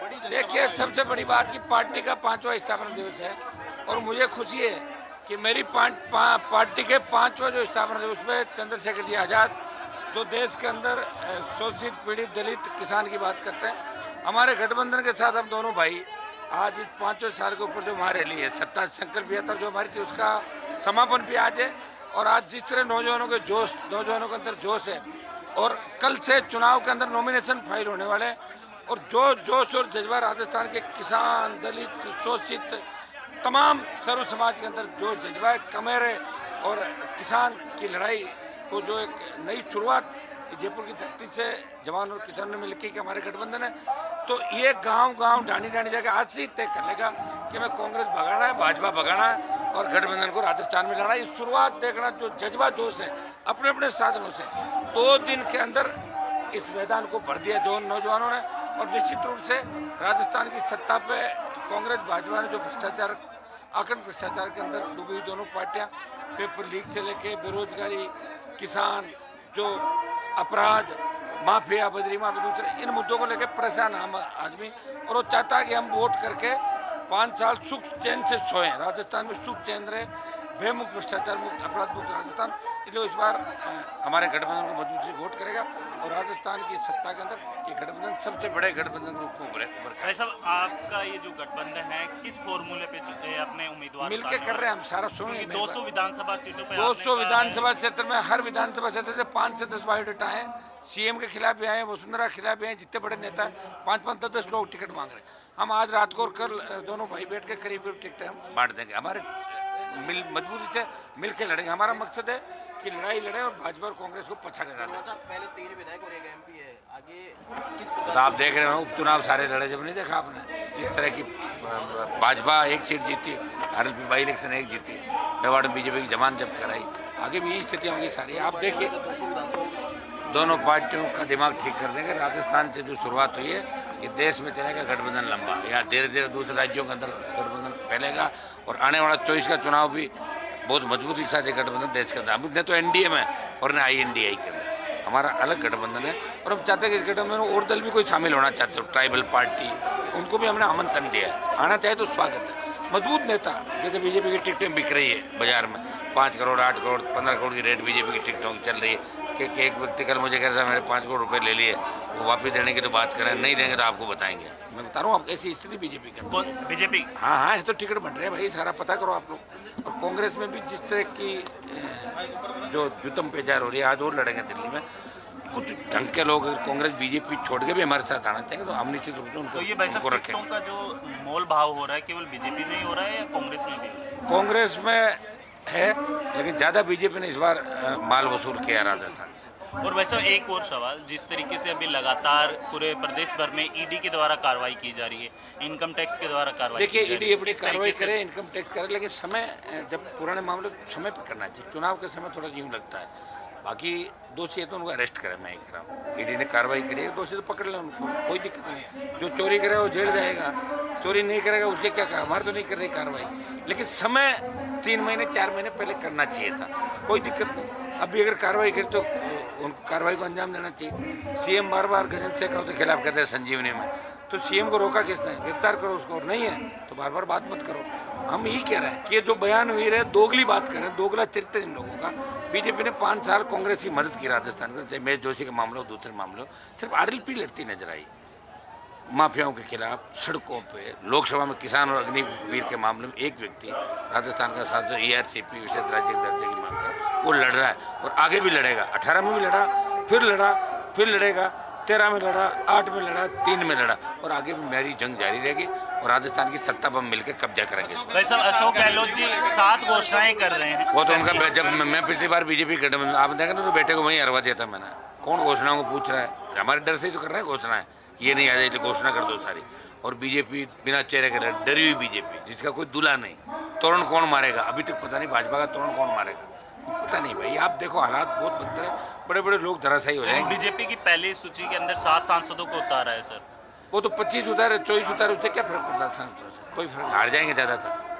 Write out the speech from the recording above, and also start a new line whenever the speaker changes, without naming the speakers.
देखिए, सबसे बड़ी बात कि पार्टी का 5वां स्थापना दिवस है और मुझे खुशी है कि मेरी पार्टी के 5वां जो स्थापना दिवस पे चंद्रशेखर जी आज़ाद जो देश के अंदर शोषित पीड़ित दलित किसान की बात करते हैं, हमारे गठबंधन के साथ हम दोनों भाई आज इस 5वें साल के ऊपर जो हमारे लिए सत्ता संकल्प यात्रा जो हमारी थी उसका समापन भी आज है। और आज जिस तरह नौजवानों के अंदर जोश है और कल से चुनाव के अंदर नॉमिनेशन फाइल होने वाले हैं और जो जोश और जज्बा राजस्थान के किसान दलित शोषित तमाम सर्व समाज के अंदर जो जज्बा है कमेरे और किसान की लड़ाई को जो एक नई शुरुआत जयपुर की धरती से जवान और किसान ने मिलकर कि हमारे गठबंधन है, तो ये गांव ढाणी जाके आज से ही तय कर लेगा कि हमें कांग्रेस भगाना है, भाजपा भगाना है और गठबंधन को राजस्थान में लाना है। इस शुरुआत देखना जो जज्बा जोश है अपने अपने साधनों से 2 दिन के अंदर इस मैदान को भर दिया जो नौजवानों ने। और निश्चित रूप से राजस्थान की सत्ता पे कांग्रेस भाजपा ने जो भ्रष्टाचार अखंड भ्रष्टाचार के अंदर डूबी हुई दोनों पार्टियां, पेपर लीक से लेके बेरोजगारी, किसान, जो अपराध, माफिया, बजरी माफिया, दूसरे इन मुद्दों को लेकर परेशान आम आदमी, और वो चाहता है कि हम वोट करके 5 साल सुख चैन से सोएं, राजस्थान में सुख चैन रहे, बेमुक्त भ्रष्टाचार मुक्त अपराध मुक्त राजस्थान। इसलिए इस बार हमारे गठबंधन को मजबूत से वोट करेगा और राजस्थान की सत्ता के अंदर ये गठबंधन सबसे बड़े गठबंधन के रूप में उभरे।
भाई साहब, आपका ये जो गठबंधन है किस फॉर्मूले पे अपने उम्मीदवार
मिलके कर रहे हैं हम सारा सुनिए।
200 विधानसभा सीटों पे
200 विधानसभा क्षेत्र में हर विधानसभा क्षेत्र से 5 से 10 बायोडेटा आए, सीएम के खिलाफ भी आए, वसुंधरा के खिलाफ भी आए, जितने बड़े नेता हैं 5-5, 10-10 लोग टिकट मांग रहे हैं। हम आज रात को और कल दोनों भाई बैठ के करीब टिकट हम बांट देंगे। हमारे मजबूरी से मिल के लड़ेंगे। हमारा मकसद है कि लड़ाई लड़े और भाजपा और कांग्रेस को पछाड़े रहना।
पहले 3 विधायक और 1 MP है, आगे किस
तो आप देख रहे हो उपचुनाव सारे लड़े, जब नहीं देखा आपने जिस तरह की भाजपा 1 सीट जीती, RLP बाई इलेक्शन 1 जीती, मेवाड़ में बीजेपी की जमान जब्त कराई, आगे भी यही स्थितियाँ होंगी सारी। आप देखिए दोनों पार्टियों का दिमाग ठीक कर देंगे। राजस्थान से जो शुरुआत हुई है ये देश में चलेगा गठबंधन लंबा, या धीरे धीरे दूसरे राज्यों के अंदर गठबंधन फैलेगा और आने वाला 24 का चुनाव भी बहुत मजबूती के साथ गठबंधन देश के अंदर, हमने तो NDA में और न INDI के अंदर हमारा अलग गठबंधन है। और हम चाहते हैं कि इस गठबंधन में और दल भी कोई शामिल होना चाहते हो, ट्राइबल पार्टी, उनको भी हमने आमंत्रण दिया है, आना चाहे तो स्वागत है। मजबूत नेता जैसे बीजेपी की टिकटें बिक रही है बाजार में, 5 करोड़ 8 करोड़ 15 करोड़ की रेट बीजेपी की टिकटों की चल रही है कि एक व्यक्ति कल मुझे कह रहा है मेरे 5 करोड़ रुपए ले लिए, वो वापस देने की तो बात करें, नहीं देंगे तो आपको बताएंगे। मैं बता रहा हूँ आप ऐसी स्थिति बीजेपी की।
बीजेपी
हाँ, ये तो टिकट बन रहे हैं भाई, सारा पता करो आप लोग। और कांग्रेस में भी जिस तरह की जो जुतम पेजार हो रही है, आज और लड़ेंगे दिल्ली में। कुछ ढंग के लोग कांग्रेस बीजेपी छोड़ के भी हमारे साथ आना चाहिए, तो हम निश्चित रूप से उनको,
तो ये भाई साहब
रखें।
का जो मोल भाव हो रहा है केवल बीजेपी में ही हो रहा है या कांग्रेस में भी?
कांग्रेस में है, लेकिन ज्यादा बीजेपी ने इस बार माल वसूल किया राजस्थान से।
और वैसे एक और सवाल, जिस तरीके से अभी लगातार पूरे प्रदेश भर में ED के द्वारा कार्रवाई की जा रही है, इनकम टैक्स के द्वारा कार्रवाई,
देखिए ED अपनी कार्रवाई करे, इनकम टैक्स करे, लेकिन समय जब पुराने मामले समय पर करना चाहिए। चुनाव के समय थोड़ा यूं लगता है, बाकी दोषी है तो उनको अरेस्ट करें, मैं ही करा हूँ। ED ने कार्रवाई करी है, दोषी तो पकड़ लें उनको, कोई दिक्कत नहीं। जो चोरी करे वो जेल जाएगा, चोरी नहीं करेगा उसके क्या कहा, हमारे तो नहीं कर रही कार्रवाई, लेकिन समय 3 महीने 4 महीने पहले करना चाहिए था, कोई दिक्कत नहीं। अभी अगर कार्रवाई करी तो उन कार्रवाई को अंजाम देना चाहिए। सीएम बार गजेंद्र शेखावत के खिलाफ कहते हैं संजीवनी में, तो सीएम को रोका किसने? गिरफ्तार करो उसको, और नहीं है तो बार बात मत करो। हम यही कह रहे हैं कि ये जो बयान हुई है दोगली बात करें, दोगला चरित्र इन लोगों का। बीजेपी ने 5 साल कांग्रेस की मदद की राजस्थान में, चाहे महेश जोशी का मामला हो, दूसरे मामले हो, सिर्फ RLP लड़ती नजर आई माफियाओं के खिलाफ सड़कों पे। लोकसभा में किसान और अग्निवीर के मामले में एक व्यक्ति राजस्थान का सांसद ERCP विशेष राज्य दर्जे की मांग कर वो लड़ रहा है और आगे भी लड़ेगा। 18 में भी लड़ा, फिर लड़ेगा, 13 में लड़ा, 8 में लड़ा, 3 में लड़ा, और आगे भी मेरी जंग जारी रहेगी और राजस्थान की सत्ता पर मिलकर कब्जा करेंगे।
अशोक गहलोत जी 7 घोषणाएं कर रहे हैं।
वो तो उनका, जब मैं पिछली बार बीजेपी गठबंधन आप देखें तो बेटे को वहीं हरवा दिया था मैंने। कौन घोषणाओं को पूछ रहा है? हमारे डर से तो कर रहे हैं घोषणाएं, ये नहीं आ जाए तो घोषणा कर दो सारी। और बीजेपी बिना चेहरे के डरी हुई बीजेपी, जिसका कोई दूल्हा नहीं। तोरण कौन मारेगा? अभी तक पता नहीं भाजपा का तोरण कौन मारेगा, पता नहीं भाई। आप देखो हालात बहुत बदतर है, बड़े बड़े लोग धराशायी हो जाएंगे।
बीजेपी की पहली सूची के अंदर 7 सांसदों को उतारा है सर।
वो तो 25 उतारे, 24 उतारे, उससे क्या फर्क पड़ता है? कोई फर्क, हार जाएंगे ज्यादातर।